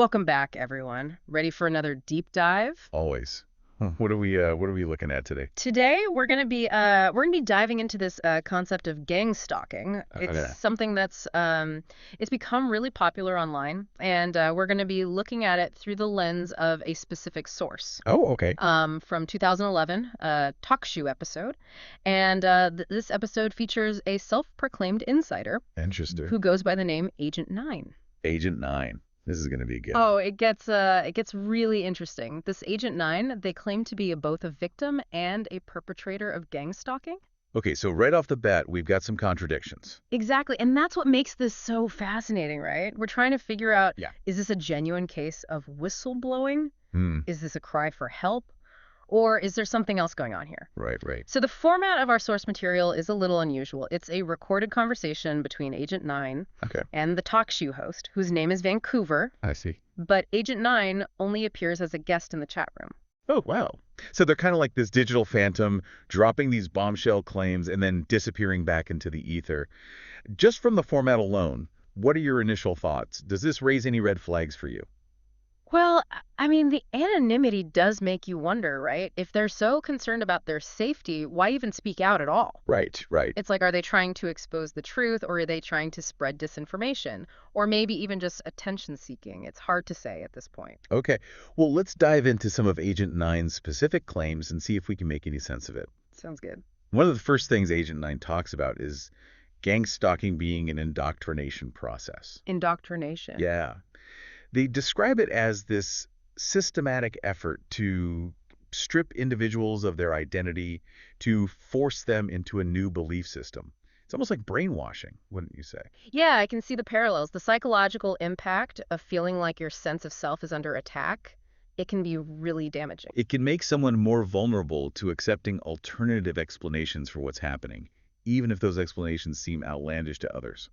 Welcome back, everyone. Ready for another deep dive? Always. What are we looking at today? Today we're gonna be diving into this concept of gang stalking. It's Okay. something that's it's become really popular online, and we're gonna be looking at it through the lens of a specific source. Oh, okay. From 2011, a talk show episode, and this episode features a self-proclaimed insider Interesting. who goes by the name Agent Nine. Agent 9. This is going to be good. Oh, it gets really interesting. This Agent 9, they claim to be both a victim and a perpetrator of gang stalking. Okay, so right off the bat, we've got some contradictions. Exactly, and that's what makes this so fascinating, right? We're trying to figure out, Yeah. is this a genuine case of whistleblowing? Hmm. Is this a cry for help? Or is there something else going on here? Right, right. So the format of our source material is a little unusual. It's a recorded conversation between Agent 9 Okay. and the talk show host, whose name is Vancouver, I see. but Agent 9 only appears as a guest in the chat room. Oh, wow. So they're kind of like this digital phantom, dropping these bombshell claims and then disappearing back into the ether. Just from the format alone, what are your initial thoughts? Does this raise any red flags for you? Well, I mean, the anonymity does make you wonder, right? If they're so concerned about their safety, why even speak out at all? Right, right. It's like, are they trying to expose the truth, or are they trying to spread disinformation? Or maybe even just attention seeking? It's hard to say at this point. Okay. Well, let's dive into some of Agent Nine's specific claims and see if we can make any sense of it. Sounds good. One of the first things Agent 9 talks about is gang stalking being an indoctrination process. Indoctrination. Yeah. They describe it as this systematic effort to strip individuals of their identity, to force them into a new belief system. It's almost like brainwashing, wouldn't you say? Yeah, I can see the parallels. The psychological impact of feeling like your sense of self is under attack, it can be really damaging. It can make someone more vulnerable to accepting alternative explanations for what's happening, even if those explanations seem outlandish to others.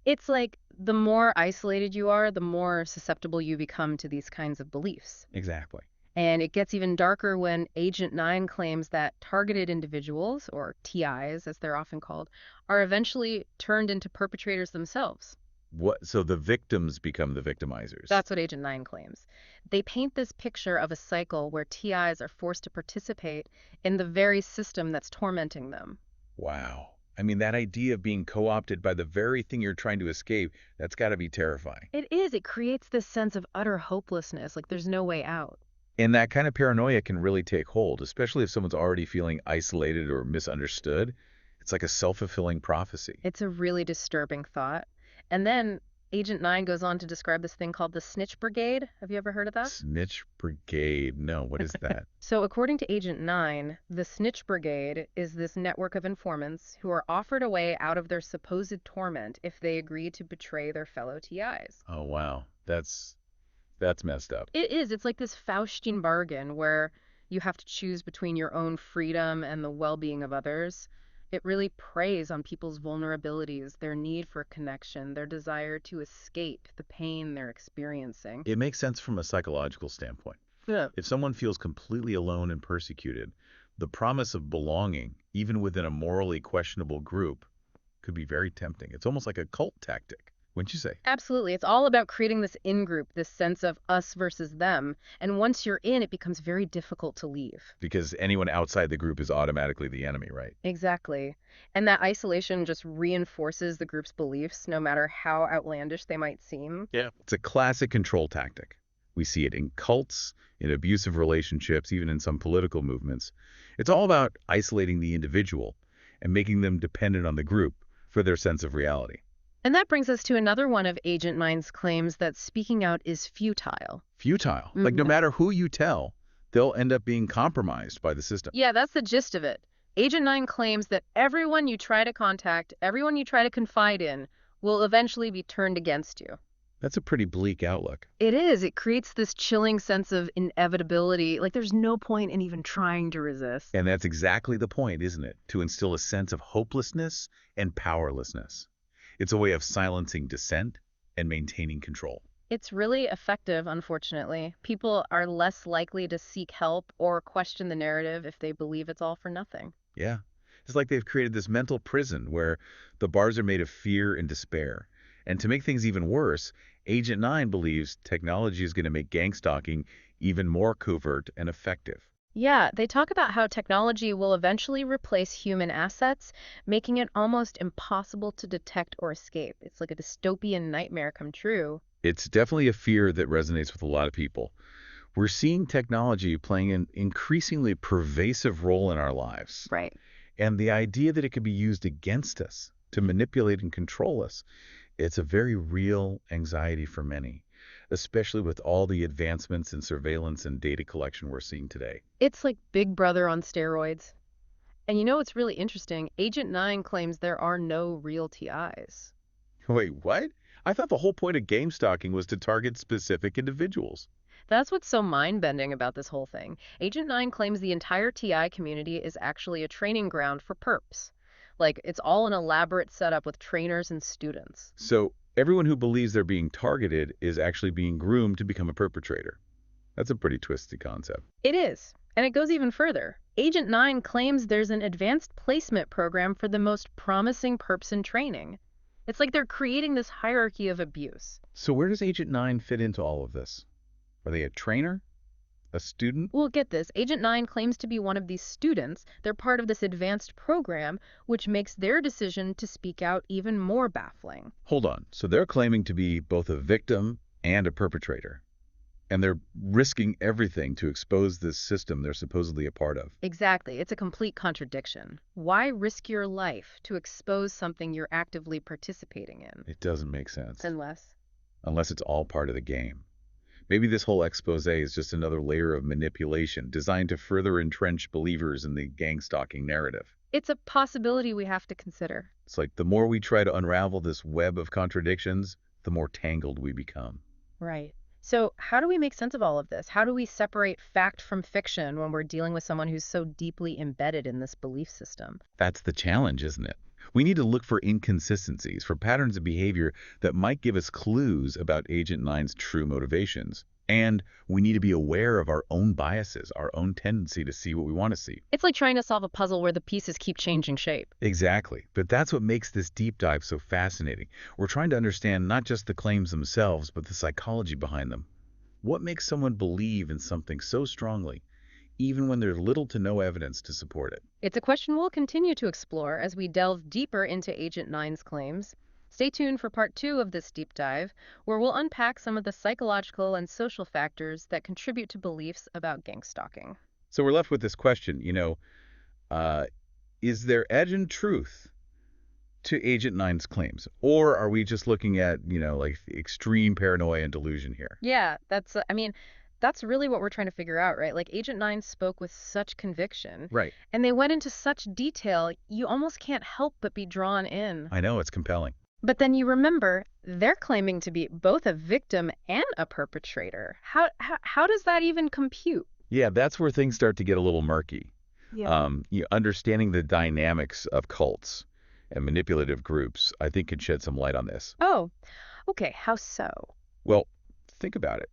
It's like the more isolated you are, the more susceptible you become to these kinds of beliefs. Exactly. And it gets even darker when Agent 9 claims that targeted individuals, or TIs as they're often called, are eventually turned into perpetrators themselves. So the victims become the victimizers. That's what Agent 9 claims. They paint this picture of a cycle where TIs are forced to participate in the very system that's tormenting them. Wow. I mean, that idea of being co-opted by the very thing you're trying to escape, that's got to be terrifying. It is. It creates this sense of utter hopelessness, like there's no way out. And that kind of paranoia can really take hold, especially if someone's already feeling isolated or misunderstood. It's like a self-fulfilling prophecy. It's a really disturbing thought. And then Agent 9 goes on to describe this thing called the Snitch Brigade. Have you ever heard of that? Snitch Brigade. No, what is that? So, according to Agent 9, the Snitch Brigade is this network of informants who are offered a way out of their supposed torment if they agree to betray their fellow TIs. Oh, wow. That's messed up. It is. It's like this Faustian bargain where you have to choose between your own freedom and the well being of others. It really preys on people's vulnerabilities, their need for connection, their desire to escape the pain they're experiencing. It makes sense from a psychological standpoint. Yeah. If someone feels completely alone and persecuted, the promise of belonging, even within a morally questionable group, could be very tempting. It's almost like a cult tactic, wouldn't you say? Absolutely. It's all about creating this in-group, this sense of us versus them. And once you're in, it becomes very difficult to leave. Because anyone outside the group is automatically the enemy, right? Exactly. And that isolation just reinforces the group's beliefs, no matter how outlandish they might seem. Yeah. It's a classic control tactic. We see it in cults, in abusive relationships, even in some political movements. It's all about isolating the individual and making them dependent on the group for their sense of reality. And that brings us to another one of Agent Nine's claims that speaking out is futile. Futile. Like no matter who you tell, they'll end up being compromised by the system. Yeah, that's the gist of it. Agent 9 claims that everyone you try to contact, everyone you try to confide in, will eventually be turned against you. That's a pretty bleak outlook. It is. It creates this chilling sense of inevitability. Like there's no point in even trying to resist. And that's exactly the point, isn't it? To instill a sense of hopelessness and powerlessness. It's a way of silencing dissent and maintaining control. It's really effective, unfortunately. People are less likely to seek help or question the narrative if they believe it's all for nothing. Yeah. It's like they've created this mental prison where the bars are made of fear and despair. And to make things even worse, Agent 9 believes technology is going to make gang stalking even more covert and effective. Yeah, they talk about how technology will eventually replace human assets, making it almost impossible to detect or escape. It's like a dystopian nightmare come true. It's definitely a fear that resonates with a lot of people. We're seeing technology playing an increasingly pervasive role in our lives. Right. And the idea that it could be used against us to manipulate and control us, it's a very real anxiety for many, especially with all the advancements in surveillance and data collection we're seeing today. It's like Big Brother on steroids. And you know what's really interesting? Agent 9 claims there are no real TIs. Wait, what? I thought the whole point of game stalking was to target specific individuals. That's what's so mind-bending about this whole thing. Agent 9 claims the entire TI community is actually a training ground for perps. Like, it's all an elaborate setup with trainers and students. So everyone who believes they're being targeted is actually being groomed to become a perpetrator. That's a pretty twisted concept. It is. And it goes even further. Agent 9 claims there's an advanced placement program for the most promising perps in training. It's like they're creating this hierarchy of abuse. So where does Agent 9 fit into all of this? Are they a trainer? A student? Well, get this. Agent 9 claims to be one of these students. They're part of this advanced program, which makes their decision to speak out even more baffling. Hold on. So they're claiming to be both a victim and a perpetrator. And they're risking everything to expose this system they're supposedly a part of. Exactly. It's a complete contradiction. Why risk your life to expose something you're actively participating in? It doesn't make sense. Unless. Unless it's all part of the game. Maybe this whole expose is just another layer of manipulation designed to further entrench believers in the gang stalking narrative. It's a possibility we have to consider. It's like the more we try to unravel this web of contradictions, the more tangled we become. Right. So, how do we make sense of all of this? How do we separate fact from fiction when we're dealing with someone who's so deeply embedded in this belief system? That's the challenge, isn't it? We need to look for inconsistencies, for patterns of behavior that might give us clues about Agent Nine's true motivations. And we need to be aware of our own biases, our own tendency to see what we want to see. It's like trying to solve a puzzle where the pieces keep changing shape. Exactly. But that's what makes this deep dive so fascinating. We're trying to understand not just the claims themselves, but the psychology behind them. What makes someone believe in something so strongly, even when there's little to no evidence to support it? It's a question we'll continue to explore as we delve deeper into Agent Nine's claims. Stay tuned for part 2 of this deep dive, where we'll unpack some of the psychological and social factors that contribute to beliefs about gang stalking. So we're left with this question, uh, is there edge and truth to Agent Nine's claims? Or are we just looking at, like extreme paranoia and delusion here? Yeah, that's really what we're trying to figure out, right? Like Agent 9 spoke with such conviction, Right. and they went into such detail, you almost can't help but be drawn in. I know, it's compelling. But then you remember, they're claiming to be both a victim and a perpetrator. How does that even compute? Yeah, that's where things start to get a little murky. Yeah. Understanding the dynamics of cults and manipulative groups, I think, can shed some light on this. Oh, okay, how so? Well, think about it.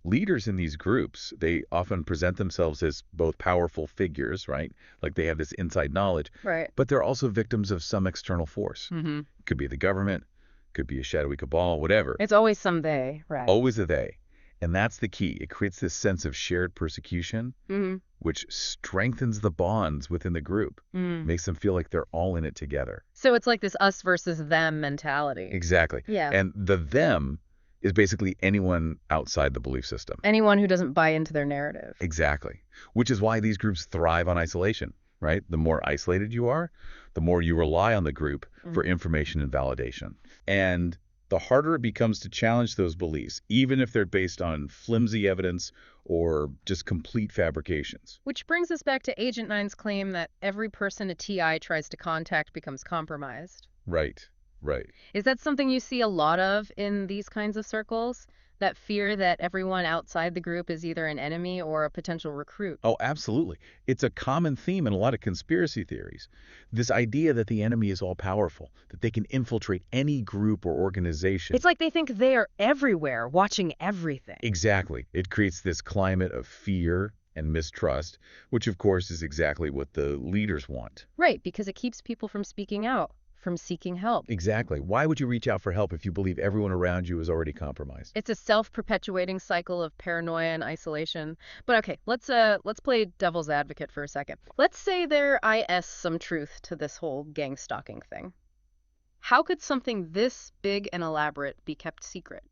Leaders in these groups, they often present themselves as both powerful figures, right? Like they have this inside knowledge, Right. but they're also victims of some external force. Mm-hmm. Could be the government, could be a shadowy cabal, whatever. It's always some they, right? Always a they. And that's the key. It creates this sense of shared persecution, Mm-hmm. which strengthens the bonds within the group, Mm. makes them feel like they're all in it together. So it's like this us versus them mentality. Exactly. Yeah. And the them is basically anyone outside the belief system. Anyone who doesn't buy into their narrative. Exactly. Which is why these groups thrive on isolation, right? The more isolated you are, the more you rely on the group for information and validation. And the harder it becomes to challenge those beliefs, even if they're based on flimsy evidence or just complete fabrications. Which brings us back to Agent Nine's claim that every person a TI tries to contact becomes compromised. Right, right. Is that something you see a lot of in these kinds of circles? That fear that everyone outside the group is either an enemy or a potential recruit? Oh, absolutely. It's a common theme in a lot of conspiracy theories. This idea that the enemy is all-powerful, that they can infiltrate any group or organization. It's like they think they are everywhere, watching everything. Exactly. It creates this climate of fear and mistrust, which of course is exactly what the leaders want. Right, because it keeps people from speaking out, from seeking help. Exactly. Why would you reach out for help if you believe everyone around you is already compromised? It's a self-perpetuating cycle of paranoia and isolation. But okay, let's play devil's advocate for a second. Let's say there is some truth to this whole gang stalking thing. How could something this big and elaborate be kept secret?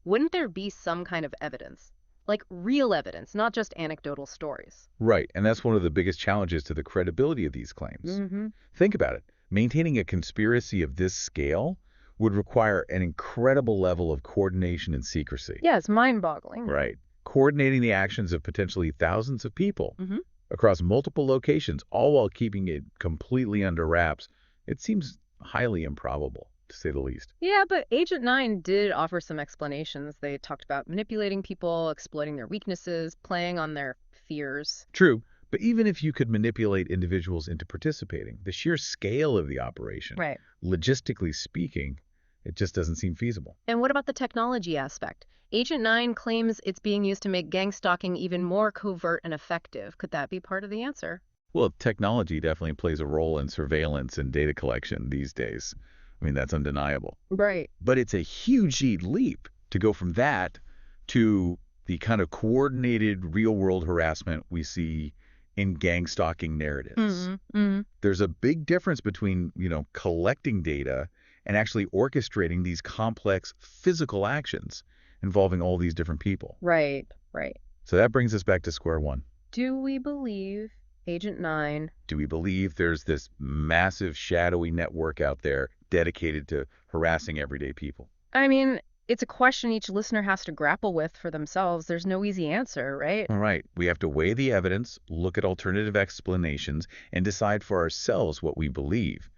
Wouldn't there be some kind of evidence? Like real evidence, not just anecdotal stories. Right, and that's one of the biggest challenges to the credibility of these claims. Mm-hmm. Think about it. Maintaining a conspiracy of this scale would require an incredible level of coordination and secrecy. Yeah, it's mind-boggling. Right. Coordinating the actions of potentially thousands of people Mm-hmm. across multiple locations, all while keeping it completely under wraps, it seems highly improbable, to say the least. Yeah, but Agent 9 did offer some explanations. They talked about manipulating people, exploiting their weaknesses, playing on their fears. True, but even if you could manipulate individuals into participating, the sheer scale of the operation, Right. logistically speaking, it just doesn't seem feasible. And what about the technology aspect? Agent 9 claims it's being used to make gang stalking even more covert and effective. Could that be part of the answer? Well, technology definitely plays a role in surveillance and data collection these days. I mean, that's undeniable. Right. But it's a huge leap to go from that to the kind of coordinated real-world harassment we see in gang stalking narratives. Mm-hmm. There's a big difference between, collecting data and actually orchestrating these complex physical actions involving all these different people. Right, right. So that brings us back to square one. Do we believe Agent 9? Do we believe there's this massive shadowy network out there dedicated to harassing everyday people? I mean, it's a question each listener has to grapple with for themselves. There's no easy answer, right? All right, we have to weigh the evidence, look at alternative explanations, and decide for ourselves what we believe.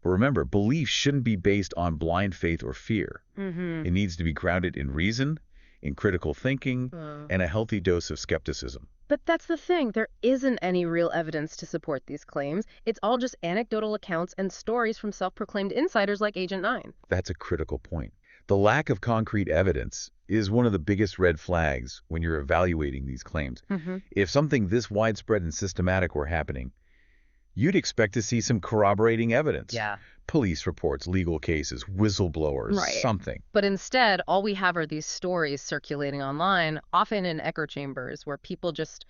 But remember, belief shouldn't be based on blind faith or fear. Mm-hmm. It needs to be grounded in reason, in critical thinking, and a healthy dose of skepticism. But that's the thing. There isn't any real evidence to support these claims. It's all just anecdotal accounts and stories from self-proclaimed insiders like Agent 9. That's a critical point. The lack of concrete evidence is one of the biggest red flags when you're evaluating these claims. Mm-hmm. If something this widespread and systematic were happening, you'd expect to see some corroborating evidence. Yeah. Police reports, legal cases, whistleblowers, Right. something. But instead, all we have are these stories circulating online, often in echo chambers, where people just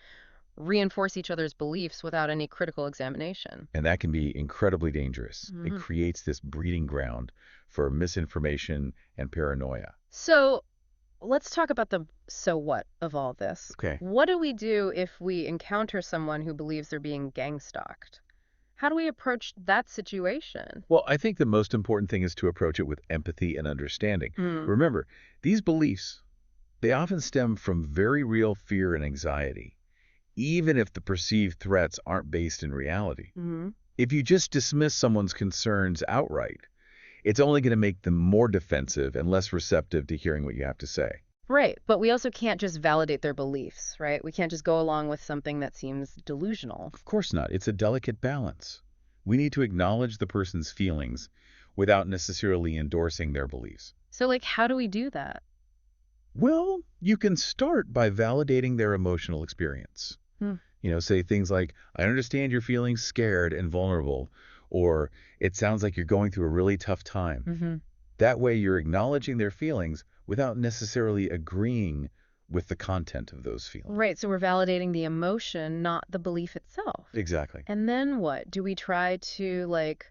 reinforce each other's beliefs without any critical examination. And that can be incredibly dangerous. It Mhm. creates this breeding ground for misinformation and paranoia. So let's talk about the so what of all this. Okay. What do we do if we encounter someone who believes they're being gang stalked? How do we approach that situation? Well, I think the most important thing is to approach it with empathy and understanding. Mm. Remember, these beliefs, they often stem from very real fear and anxiety, even if the perceived threats aren't based in reality. Mm-hmm. If you just dismiss someone's concerns outright, it's only going to make them more defensive and less receptive to hearing what you have to say. Right, but we also can't just validate their beliefs, right? We can't just go along with something that seems delusional. Of course not. It's a delicate balance. We need to acknowledge the person's feelings without necessarily endorsing their beliefs. So, like, how do we do that? Well, you can start by validating their emotional experience. Hmm. Say things like, I understand you're feeling scared and vulnerable, or it sounds like you're going through a really tough time. Mm-hmm. That way you're acknowledging their feelings without necessarily agreeing with the content of those feelings. Right, so we're validating the emotion, not the belief itself. Exactly. And then what? Do we try to, like,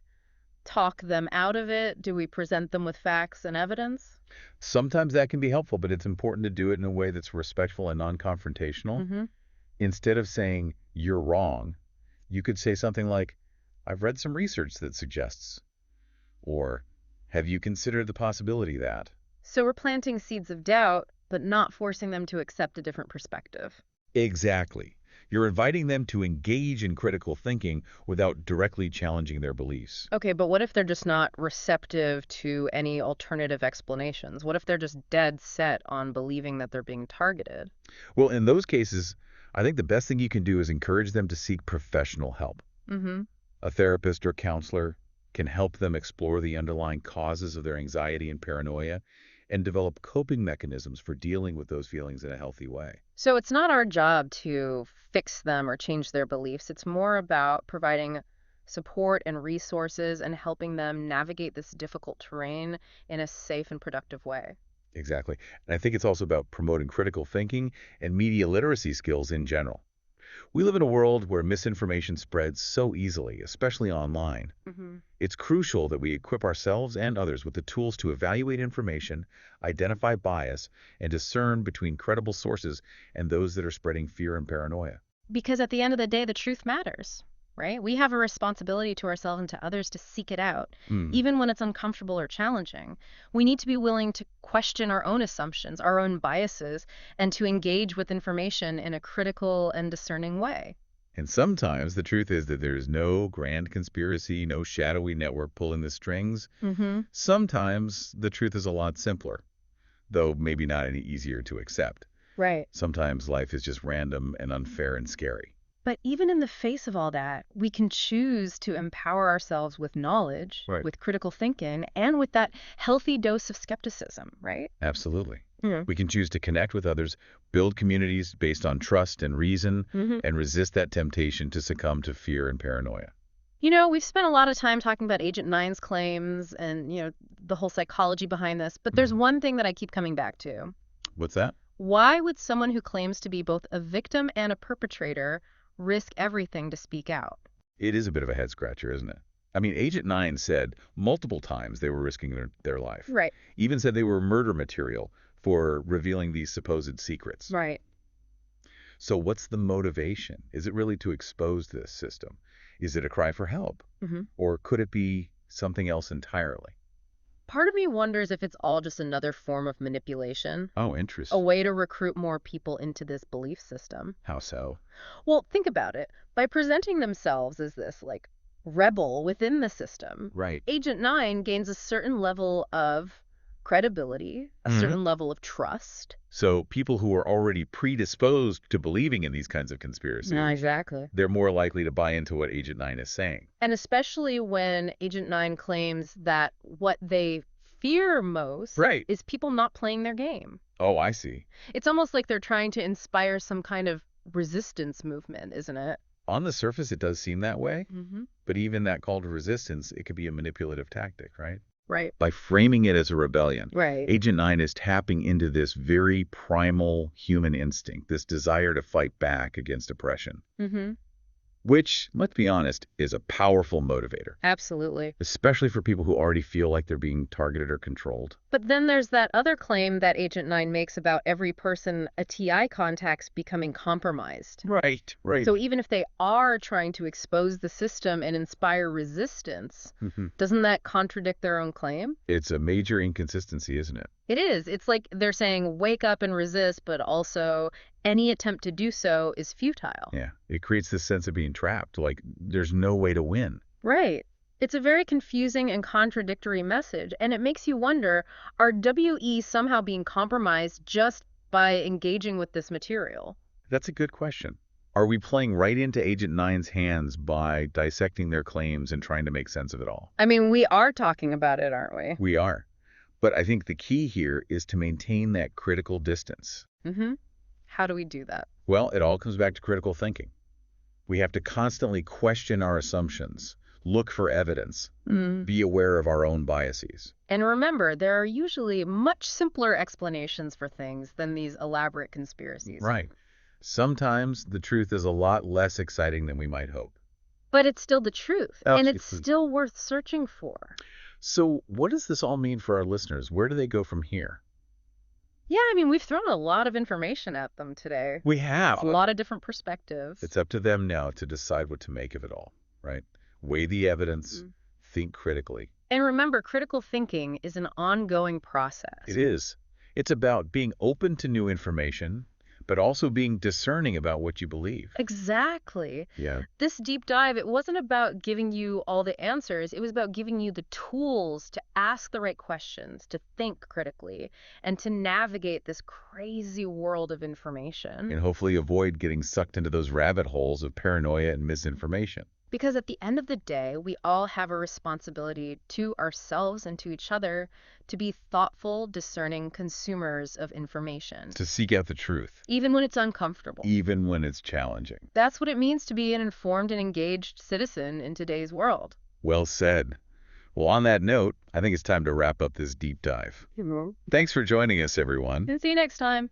talk them out of it? Do we present them with facts and evidence? Sometimes that can be helpful, but it's important to do it in a way that's respectful and non-confrontational. Mm-hmm. Instead of saying, you're wrong, you could say something like, I've read some research that suggests, or have you considered the possibility that? So we're planting seeds of doubt, but not forcing them to accept a different perspective. Exactly. You're inviting them to engage in critical thinking without directly challenging their beliefs. Okay, but what if they're just not receptive to any alternative explanations? What if they're just dead set on believing that they're being targeted? Well, in those cases, I think the best thing you can do is encourage them to seek professional help. Mm-hmm. A therapist or counselor can help them explore the underlying causes of their anxiety and paranoia and develop coping mechanisms for dealing with those feelings in a healthy way. So it's not our job to fix them or change their beliefs. It's more about providing support and resources, and helping them navigate this difficult terrain in a safe and productive way. Exactly. And I think it's also about promoting critical thinking and media literacy skills in general. We live in a world where misinformation spreads so easily, especially online. Hmm. It's crucial that we equip ourselves and others with the tools to evaluate information, identify bias, and discern between credible sources and those that are spreading fear and paranoia. Because at the end of the day, the truth matters, right? We have a responsibility to ourselves and to others to seek it out, Hmm. even when it's uncomfortable or challenging. We need to be willing to question our own assumptions, our own biases, and to engage with information in a critical and discerning way. And sometimes the truth is that there's no grand conspiracy, no shadowy network pulling the strings. Mm-hmm. Sometimes the truth is a lot simpler, though maybe not any easier to accept. Right. Sometimes life is just random and unfair and scary. But even in the face of all that, we can choose to empower ourselves with knowledge, Right. with critical thinking, and with that healthy dose of skepticism, right? Absolutely. Yeah. We can choose to connect with others, build communities based on trust and reason, Mm-hmm. and resist that temptation to succumb to fear and paranoia. We've spent a lot of time talking about Agent Nine's claims and, the whole psychology behind this, but there's Mhm. one thing that I keep coming back to. What's that? Why would someone who claims to be both a victim and a perpetrator risk everything to speak out? It is a bit of a head scratcher, isn't it? I mean, Agent 9 said multiple times they were risking their life. Right, Even said they were murder material for revealing these supposed secrets. right. So what's the motivation? Is it really to expose this system? Is it a cry for help? Hmm. Or could it be something else entirely? Part of me wonders if it's all just another form of manipulation, Oh, a interest. way to recruit more people into this belief system. How so? Well, think about it. By presenting themselves as this, rebel within the system, Right. Agent 9 gains a certain level of credibility, a Hmm. certain level of trust. So people who are already predisposed to believing in these kinds of Yeah, conspiracies, exactly. they're more likely to buy into what Agent 9 is saying. And especially when Agent 9 claims that what they fear most Right. is people not playing their game. Oh, I see. It's almost like they're trying to inspire some kind of resistance movement, isn't it? On the surface, it does seem that way, Mm-hmm. but even that call to resistance, it could be a manipulative tactic, right? Right. By framing it as a rebellion, Right. Agent 9 is tapping into this very primal human instinct, this desire to fight back against oppression, Mm-hmm. which, let's be honest, is a powerful motivator, Absolutely. especially for people who already feel like they're being targeted or controlled. But then there's that other claim that Agent 9 makes about every person a TI contacts becoming compromised. Right, right. So even if they are trying to expose the system and inspire resistance, Mhm. doesn't that contradict their own claim? It's a major inconsistency, isn't it? It is. It's like they're saying wake up and resist, but also any attempt to do so is futile. Yeah, it creates this sense of being trapped, like there's no way to win. Right. It's a very confusing and contradictory message, and it makes you wonder, are WE somehow being compromised just by engaging with this material? That's a good question. Are we playing right into Agent Nine's hands by dissecting their claims and trying to make sense of it all? I mean, we are talking about it, aren't we? We are. But I think the key here is to maintain that critical distance. Mm-hmm. How do we do that? Well, it all comes back to critical thinking. We have to constantly question our assumptions, look for evidence, Mm. be aware of our own biases. And remember, there are usually much simpler explanations for things than these elaborate conspiracies. Right. Sometimes the truth is a lot less exciting than we might hope. But it's still the truth, and it's Absolutely. still worth searching for. So, what does this all mean for our listeners? Where do they go from here? Yeah, I mean, we've thrown a lot of information at them today. We have. A lot of different perspectives. It's up to them now to decide what to make of it all, right? Weigh the evidence, Mm. think critically. And remember, critical thinking is an ongoing process. It is. It's about being open to new information, but also being discerning about what you believe. Exactly. Yeah. This deep dive, it wasn't about giving you all the answers. It was about giving you the tools to ask the right questions, to think critically, and to navigate this crazy world of information. And hopefully avoid getting sucked into those rabbit holes of paranoia and misinformation. Because at the end of the day, we all have a responsibility to ourselves and to each other to be thoughtful, discerning consumers of information, To seek out the truth, even when it's uncomfortable. even when it's challenging. That's what it means to be an informed and engaged citizen in today's world. Well said. Well, on that note, I think it's time to wrap up this deep dive. Thanks for joining us, everyone. And see you next time.